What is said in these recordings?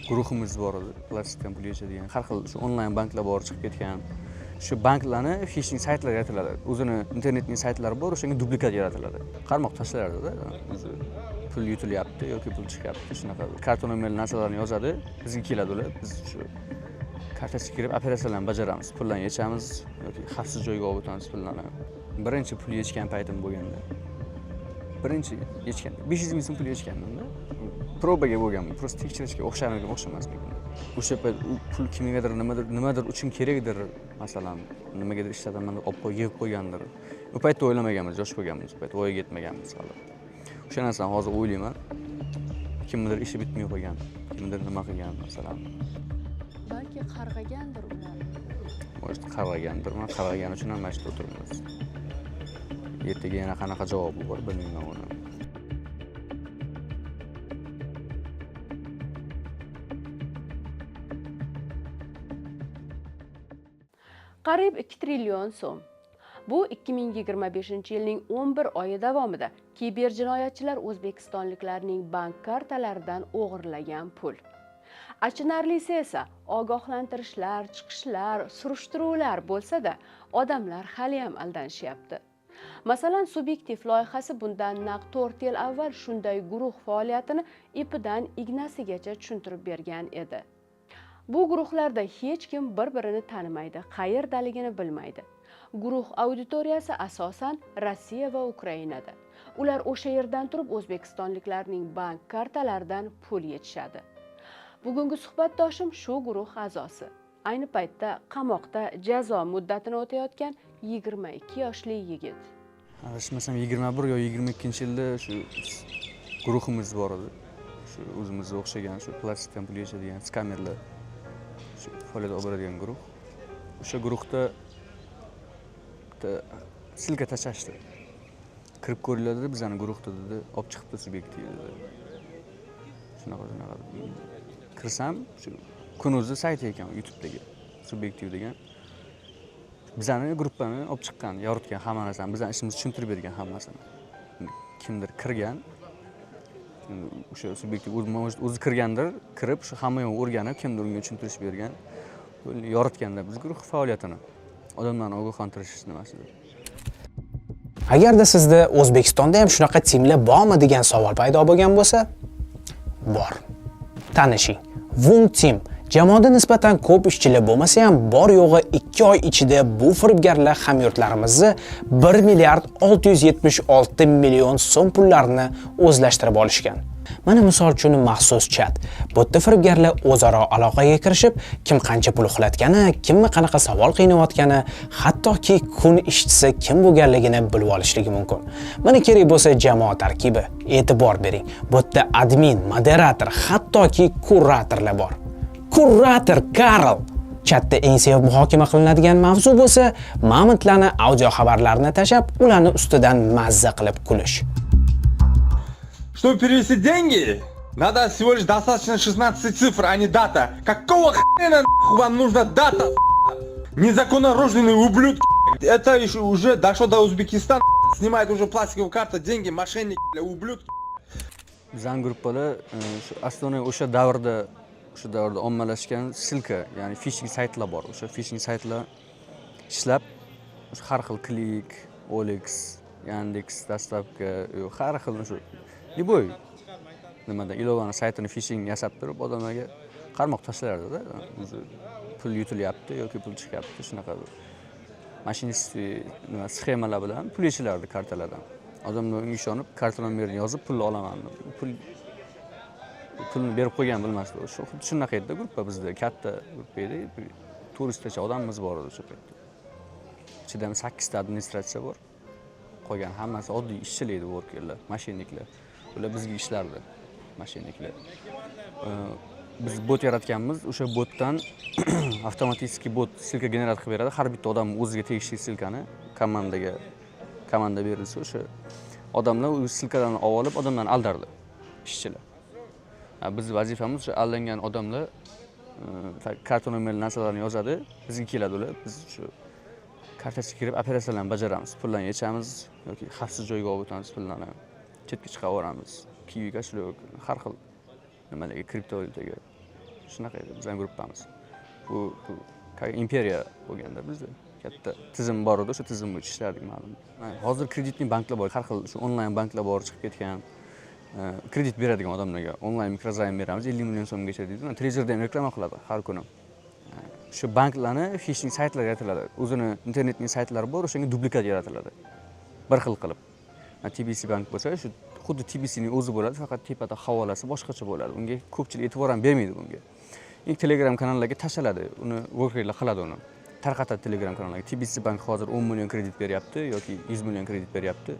guruhimiz bor edi, plastikdan pul yechadigan, har xil shu onlayn banklar bor chiqib ketgan. Shu banklarni phishing saytlar yaratiladi. O'zini internetning saytlari bor, o'shanga duplikat yaratiladi. Qarmoq tashlalarda o'zi pul yutilyapti yoki pul chiqyapti, shunaqa karta nomerli narsalarni yozadi, bizga keladi ular. Biz shu kartasiga kirib operatsiyalarni bajaramiz, pullarni yechamiz yoki xavfsiz joyga olib o'tamiz pullarni. Birinchi pul yechgan paytim bo'lganda. Birinchi yechgan 500 ming so'm pul yechgandim-da. Probaga bo'lganman, prosta tekshirishga o'xshamaydigan o'xshamaslik. O'sha payt u pul kimgadir nimadir uchun kerakdir, masalan, nimagadir ishlataman deb olib qo'yib qo'ygandir. U paytda o'ylamaganmiz, yosh bo'lganmiz, u payt voyaga yetmaganmiz hali. O'sha narsani hozir o'ylayman. Kimdir ishi bitmay qo'ygan, kimdir nima qilgan, masalan. Balki qarg'agandir ular. Может, qarg'agandir, men qarg'agani uchun ham mana shu yerda o'tiribmiz. Ertaga yana qanaqa javob bor bilmayman uni. Qariyb 2 trillion so'm. Bu 2025-yilning 11 oyi davomida kiberjinoyatchilar o'zbekistonliklarning bank kartalaridan o'g'irlagan pul. Achinarlisi esa ogohlantirishlar, chiqishlar, surishtiruvlar bo'lsa-da, odamlar hali ham aldanishyapti. Masalan, Subyektiv loyihasi bundan naq 4 yil avval shunday guruh faoliyatini ipidan ignasigacha tushuntirib bergan edi. Bu guruhlarda hech kim bir-birini tanimaydi, qayerdaligini bilmaydi. Guruh auditoriyasi asosan Rossiya va Ukrainada. Ular o'sha yerdan turib o'zbekistonliklarning bank kartalaridan pul yechishadi. Bugungi suhbatdoshim shu guruh a'zosi. Ayni paytda qamoqda jazo muddatini o'tayotgan 22 yoshli yigit. Adashmasam 21 yo 22-yilda shu guruhimiz bor edi. Shu o'zimizga o'xshagan shu plastikdan pul yechadigan skamerlar shu faoliyat olib boradigan guruh. O'sha guruhda silka tashlashdi. Kirib ko'ringlar, bizani guruhda dedi, olib chiqibdi Subyektiv dedi. Shunaqa. Kirsam, shu Kunuzning sayti ekan, YouTube'dagi Subyektiv degan. Bizani gruppani olib chiqqan, yoritgan hamma narsani, bizning ishimizni tushuntirib bergan hammasini. Kimdir kirgan, o'sha Subyektiv o'zi kirgandir, kirib shu hamma yo'q o'rganib, kimdir unga tushuntirish bergan, yoritganda biz guruh faoliyatini, odamlarni ogohlantirish nimasida. Agarda sizda O'zbekistonda ham shunaqa timlar bormi degan savol paydo bo'lgan bo'lsa, bor. Tanishing. Vung Team jamoada nisbatan ko'p ishchilar bo'lmasa ham bor yo'g'i 2 oy ichida bu firibgarlar hamyurtlarimizni 1 milliard 676 million so'm pullarini o'zlashtirib olishgan. Mana misol uchun maxsus chat. Bu yerda firibgarlar o'zaro aloqaga kirishib, kim qancha pul uxlatgani, kimni qanaqa savol qiynayotgani, hattoki kun ishchisi kim bo'lganligini bilib olishligi mumkin. Mana kerak bo'lsa jamoa tarkibi, e'tibor bering. Bu yerda admin, moderator, hattoki kuratorlar bor. Kurator Karl. Chatda eng sevib muhokama qilinadigan mavzu bo'lsa, mamutlarni audio xabarlarini tashab, ularni ustidan mazza qilib kulish. Чтобы перевести деньги, надо всего лишь достаточно 16 цифр, а не дата. Какого хрена вам нужна дата? Незаконнорожденные ублюдки. Это уже дошло до Узбекистана. Снимает уже пластиковую карту, деньги, мошенники, ублюдки. Bizning gruppalar aslida o'sha davrda ommalashgan silka, ya'ni phishing saytlar bor. O'sha phishing saytlar ishlab har xil Klik, OLX, Yandex, Dastavka, har xil shu Liboy nimada ilovani saytini phishing yasab turib odamlarga qarmoq tashlardi-da. O'zi pul yutilyapti yoki pul chiqyapti, shunaqa mashinist nima sxemalar bilan pul yechilardi kartalardan. Odamlar unga ishonib, karta nomerini yozib pulni olaman deb. Pulni berib qo'ygan bilmasdi. Shu xuddi shunaqa edi gruppa bizda, katta gruppa edi. 400 tacha odamimiz bor edi o'sha paytda. Ichida 8 ta administratsiya bor. Qolgan hammasi oddiy ishchilar edi, workerlar, mashinniklar. Ular bizga ishlardi, mashinniklar. Biz bot yaratganmiz, o'sha botdan avtomatik bot silka generat qilib beradi. Har bitta odam o'ziga tegishli silkani komanda berilsa, o'sha odamlar o'z silkalarni olib odamlarni aldardi, ishchilar. Biz vazifamiz o'sha aldangan odamlar karta nomerli narsalarni yozadi, bizga keladi ular. Biz shu kartasiga kirib operatsiyalarni bajaramiz, pullarni yechamiz yoki xavfsiz joyga olib o'tamiz pullarni. Chetga chiqarib yuboramiz. Kiviga shular har xil nimalarga, kriptovalyutaga. shunaqa edi bizning gruppamiz. Bu imperiya bo'lganda bizda katta tizim bor edi, o'sha tizim bo'yicha ishlardik ma'lum. Hozir kreditning banklar bor, har xil shu onlayn banklar bor chiqib ketgan. Kredit beradigan odamlarga onlayn mikrozaym beramiz 50 million so'mgacha deydi. Trezorda ham reklama qiladi har kuni. Shu banklarni phishing saytlar yaratiladi. O'zini internetning saytlari bor, o'shanga dublikat yaratiladi. Bir xil qilib. TBC bank bo'lsa, shu xuddi TBCning o'zi bo'ladi, faqat tepada havolasi boshqacha bo'ladi. Unga ko'pchilik e'tibor ham bermaydi bunga. Telegram kanallarga tashladi, uni workerlar qiladi uni. Tarqatadi Telegram kanallarga. TBC bank hozir 10 million kredit beryapti yoki 100 million kredit beryapti.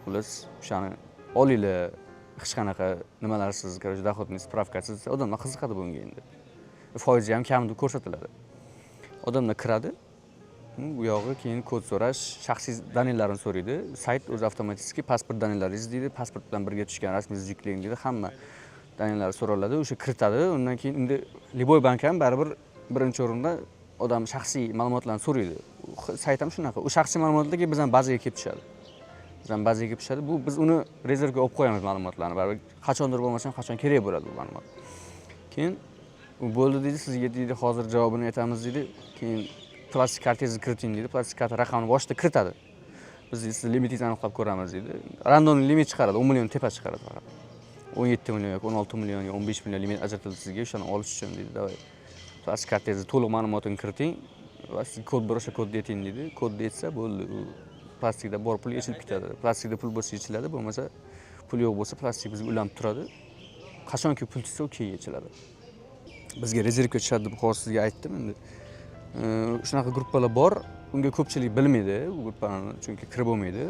Xullas, o'shani olinglar, hech qanaqa nimalarsiz, короче, dohodning spravkasiz, odamlar qiziqadi bunga endi. Foizi ham kam deb ko'rsatiladi. Odamlar kiradi, u yog'i keyin kod so'rash, shaxsiy daniylarni so'raydi. Sayt o'zi avtomatik pasport daniylaringizni deydi, pasport bilan birga tushgan rasmingizni yuklang deydi, hamma daniylar so'raladi, o'sha kiritadi. Undan keyin endi Liboy bank ham baribir birinchi o'rinda odam shaxsiy ma'lumotlarni so'raydi. Sayt ham shunaqa. U shaxsiy ma'lumotlarga bizning bazaga kelib tushadi. Bizning bazaga kelib tushadi. Bu biz uni rezervga olib qo'yamiz ma'lumotlarni. Baribir qachondir bo'lmasa qachon kerak bo'ladi bu ma'lumot. Keyin u bo'ldi deydi, sizga deydi, hozir javobini aytamiz deydi. Keyin plastik kartangizni kiriting deydi. Plastik karta raqamini boshida kiritadi. Biz siz limitingizni aniqlab ko'ramiz deydi. Random limit chiqaradi, 10 million tepa chiqaradi faqat. 17 million yoki 16 million yoki 15 million limit ajratildi sizga, o'shani olish uchun deydi. Davay. Plastik kartangizni to'liq ma'lumotini kiriting va siz kod bor, o'sha kodni ayting deydi. Kodni aytsa bo'ldi. U plastikda bor pul yechilib ketadi. Plastikda pul bo'lsa yechiladi, bo'lmasa pul yo'q bo'lsa plastik bizga ulanib turadi. Qachonki pul tushsa, u keyin yechiladi. Bizga rezervga tushadi deb hozir sizga aytdim endi. Shunaqa gruppalar bor. Unga ko'pchilik bilmaydi bu gruppalarni, chunki kirib bo'lmaydi.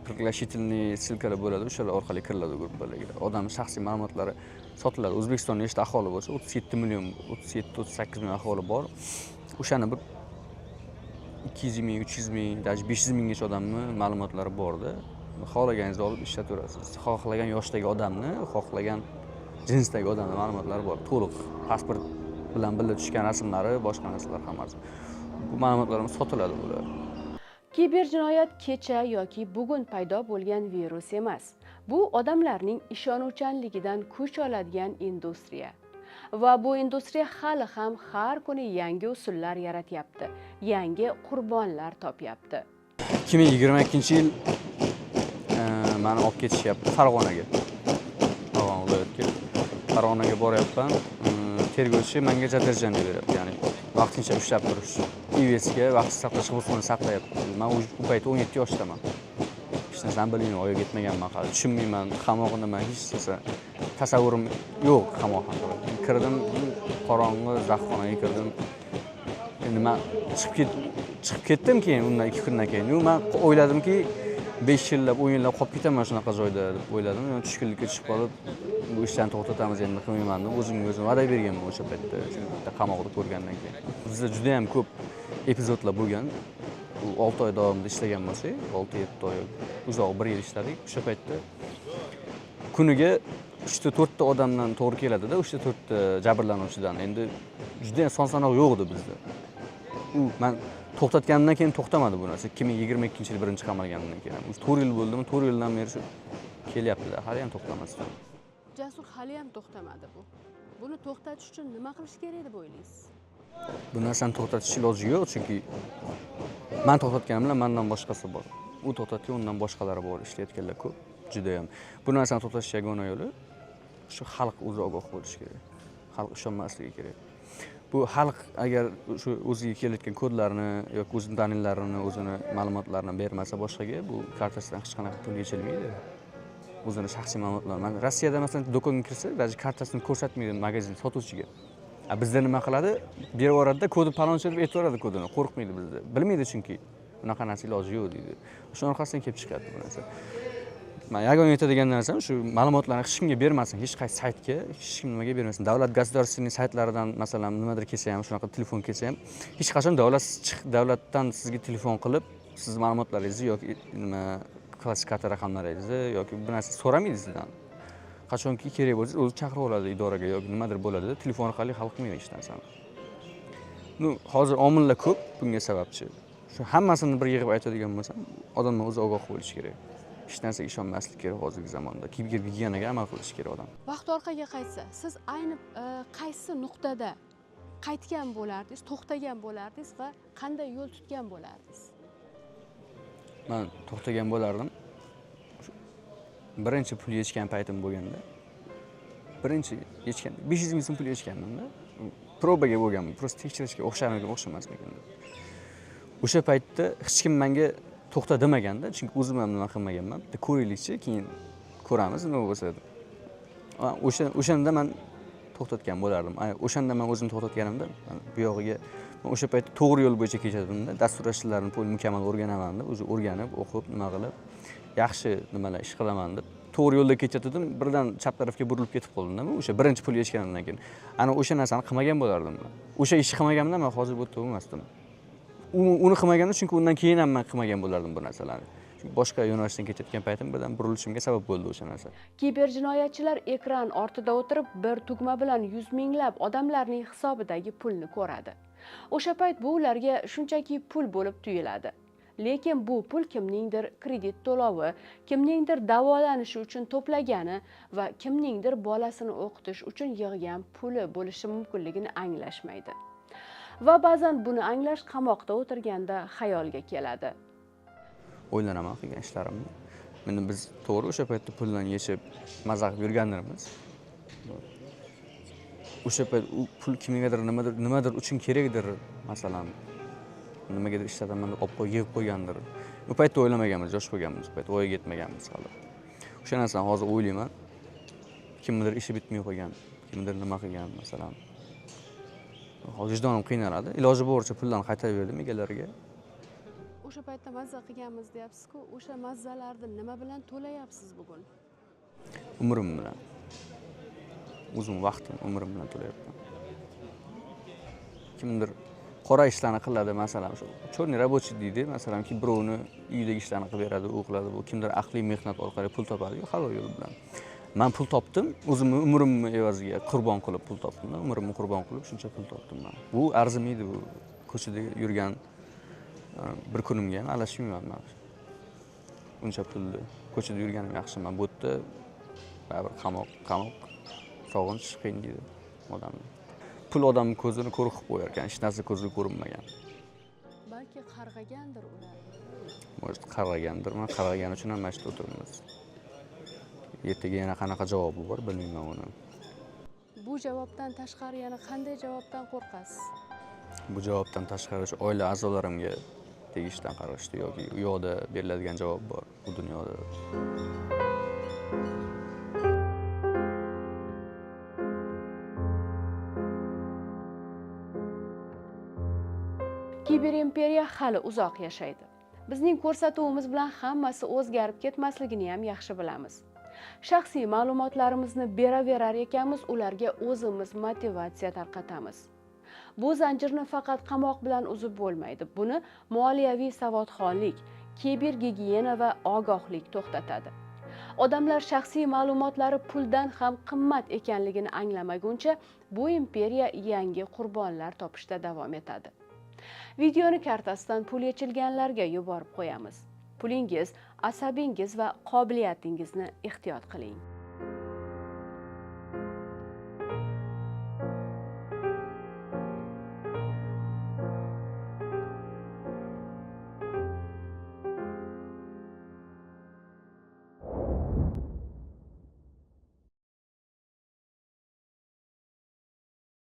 Пригласительный silkalar bo'ladi, o'shalar orqali kiriladi gruppalarga. Odam shaxsiy ma'lumotlari sotiladi. O'zbekistonda nechta aholi bo'lsa, 37 million, 37-38 million aholi bor. O'shani bir 200 ming, 300 ming, даже 500 minggacha odamning ma'lumotlari bor-da. Xohlaganingizni olib ishlataverasiz. Xohlagan yoshdagi odamni, xohlagan jinsdagi odamning ma'lumotlari bor. To'liq pasport bilan birga tushgan rasmlari, boshqa narsalar hammasi. Bu ma'lumotlarimiz sotiladi bular. Kiberjinoyat kecha yoki bugun paydo bo'lgan virus emas. Bu odamlarning ishonuvchanligidan kuch oladigan industriya. Va bu industriya hali ham har kuni yangi usullar yaratyapti, yangi qurbonlar topyapti. 2022-yil meni olib ketishyapti Farg'onaga. Farg'ona viloyatiga. Farg'onaga boryapman. Tergovchi menga zadержание beryapti, ya'ni vaqtincha ushlab turish. IVSga vaqt saqlash huquqini saqlayapti. Men u paytda 17 yoshdaman. Hech narsani bilmayman, oyoq yetmaganman hali. Tushunmayman, qamoq nima, hech narsa tasavvurim yo'q qamoq haqida. Kirdim, qorong'i zaxxonaga kirdim. Endi men chiqib ketdim keyin undan 2 kundan keyin. Men o'yladimki 5 yillab, 10 yillab qolib ketaman shunaqa joyda deb o'yladim. Men tushkunlikka tushib qolib, bu ishdan to'xtatamiz endi qilmayman deb o'zimga o'zim va'da berganman o'sha paytda. Chunki qamoqda ko'rgandan keyin. Bizda juda ham ko'p epizodlar bo'lgan. U 6 oy davomida ishlagan bo'lsak, 6-7 oy, uzoq 1 yil ishladik. O'sha paytda kuniga 3-4 ta odamdan to'g'ri keladi-da, 3-4 ta jabrlanuvchidan. Endi juda ham son sanoq yo'q edi bizda. U men to'xtatgandan keyin to'xtamadi bu narsa. 2022-yil birinchi qamalgandan keyin. 4 yil bo'ldimi? 4 yildan beri shu kelyapti-da, hali ham to'xtamasdan. Jasur hali ham to'xtamadi bu. Buni to'xtatish uchun nima qilish kerak deb o'ylaysiz? Bu narsani to'xtatish iloji yo'q, chunki men to'xtatganim bilan mendan boshqasi bor. U to'xtatgan undan boshqalari bor, ishlayotganlar ko'p, juda ham. Bu narsani to'xtatish yagona yo'li shu xalq o'zi ogoh bo'lishi kerak. Xalq ishonmasligi kerak. Bu xalq agar shu o'ziga kelayotgan kodlarni yoki o'zining daniylarini, o'zini ma'lumotlarini bermasa boshqaga, bu kartasidan hech qanaqa pul yechilmaydi. O'zini shaxsiy ma'lumotlarini. Men Rossiyada masalan do'konga kirsa, даже kartasini ko'rsatmaydi magazin sotuvchiga. Bizda nima qiladi? Berib yuboradi-da, kodi palonchi deb aytib yuboradi kodini. Qo'rqmaydi bizda. Bilmaydi chunki bunaqa narsa iloji yo'q deydi. O'sha orqasidan kelib chiqadi bu narsa. Men yagona aytadigan narsam shu ma'lumotlarni hech kimga bermasin, hech qaysi saytga, hech kim nimaga bermasin. Davlat государственный saytlaridan masalan nimadir kelsa ham, shunaqa telefon kelsa ham, hech qachon davlatdan sizga telefon qilib, siz ma'lumotlaringizni yoki nima klassifikator raqamlaringizni yoki bu narsa so'ramaydi sizdan. Qachonki kerak bo'lsa, o'zi chaqirib oladi idoraga yoki nimadir bo'ladi, telefon orqali hal qilmaydi hech narsani. Hozir omillar ko'p bunga sababchi. Shu hammasini bir yig'ib aytadigan bo'lsam, odamlar o'zi ogoh bo'lishi kerak. Hech narsaga ishonmaslik kerak hozirgi zamonda. Kibergigiyanaga amal qilish kerak odam. Vaqt orqaga qaytsa, siz ayni qaysi nuqtada qaytgan bo'lardingiz, to'xtagan bo'lardingiz va qanday yo'l tutgan bo'lardingiz? Men to'xtagan bo'lardim. Birinchi pul yechgan paytim bo'lganda, birinchi yechgan 500 ming so'm pul yechgandim-da. Probaga bo'lganman, prosta tekshirishga o'xshamasmikan deb. O'sha paytda hech kim menga to'xta demaganda, chunki o'zim ham nima qilmaganman. Bitta ko'raylikchi, keyin ko'ramiz nima bo'lsa. O'shanda men to'xtatgan bo'lardim. O'shanda men o'zim to'xtatganimda, bu yog'iga men o'sha paytda to'g'ri yo'l bo'yicha kechadimda, dasturlashlarni mukammal o'rganaman deb, o'zi o'rganib, o'qib, nima qilib, yaxshi nimalar ish qilaman deb to'g'ri yo'lda ketayotdim, birdan chap tarafga burilib ketib qoldim. O'sha birinchi pul yechganimdan keyin ana o'sha narsani qilmagan bo'lardim. O'sha ishni qilmaganimda men hozir bu yerda bo'lmasdim. Uni qilmagandim, chunki undan keyin ham men qilmagan bo'lardim bu narsalarni. Chunki boshqa yo'nalishdan ketayotgan paytim birdan burilishimga sabab bo'ldi o'sha narsa. Kiberjinoyatchilar ekran ortida o'tirib bir tugma bilan yuz minglab odamlarning hisobidagi pulni ko'radi. O'sha payt bu ularga shunchaki pul bo'lib tuyuladi. Lekin bu pul kimningdir kredit to'lovi, kimningdir davolanishi uchun to'plagani va kimningdir bolasini o'qitish uchun yig'gan puli bo'lishi mumkinligini anglashmaydi. Va ba'zan buni anglash qamoqda o'tirganda xayolga keladi. O'ylanaman qilgan ishlarimni. Meni biz to'g'ri o'sha paytda puldan yechib mazza qilib yurganlarimiz. O'sha payt u pul kimgadir nimadir uchun kerakdir, masalan, nimagadir ishlataman deb olib yig'ib qo'ygandir. U paytda o'ylamaganmiz, yosh bo'lganmiz, u paytda voyaga yetmaganmiz hali. O'sha narsani hozir o'ylayman. Kimdir ishi bitmay qo'ygan, kimdir nima qilgan, masalan. Hozir vijdonim qiynaladi. Iloji boricha pullarni qaytarib berdim egalariga. O'sha paytda mazza qilganmiz deyapsiz-ku, o'sha mazzalarni nima bilan to'layapsiz bugun? Umrim bilan. O'zim vaqtim, umrim bilan to'layapman. Kimdir qora ishlarni qiladi, masalan, shu chorniy рабочий deydi, masalanki birovni uyidagi ishlarni qilib beradi, u qiladi, bu kimdir aqliy mehnat orqali pul topadi, halol yo'l bilan. Men pul topdim, o'zimni umrimni evaziga qurbon qilib pul topdim, umrimni qurbon qilib shuncha pul topdim men. Bu arzimaydi, bu ko'chada yurgan bir kunimga ham alashmayman men. Uncha pulni ko'chada yurganim yaxshi, men bu yerda baribir qamoq, sog'inch qiynaydi odamni. Pul odamning ko'zini ko'rib qo'yar ekan, hech narsa ko'ziga ko'rinmagan. Balki qarg'agandir ular. Может, qarg'agandir, men qarg'agani uchun ham mana shu yerda o'tiribmiz. Ertaga yana qanaqa javobi bor, bilmayman uni. Bu javobdan tashqari yana qanday javobdan qo'rqasiz? Bu javobdan tashqari shu oila a'zolarimga tegishdan qarashdi yoki u yoqda beriladigan javob bor, bu dunyoda. Kiberimperiya hali uzoq yashaydi. Bizning ko'rsatuvimiz bilan hammasi o'zgarib ketmasligini ham yaxshi bilamiz. Shaxsiy ma'lumotlarimizni beraverar ekanmiz, ularga o'zimiz motivatsiya tarqatamiz. Bu zanjirni faqat qamoq bilan uzib bo'lmaydi. Buni moliyaviy savodxonlik, kibergigiyena va ogohlik to'xtatadi. Odamlar shaxsiy ma'lumotlari puldan ham qimmat ekanligini anglamaguncha bu imperiya yangi qurbonlar topishda davom etadi. Videoni kartasidan pul yechilganlarga yuborib qo'yamiz. Pulingiz, asabingiz va qobiliyatingizni ehtiyot qiling.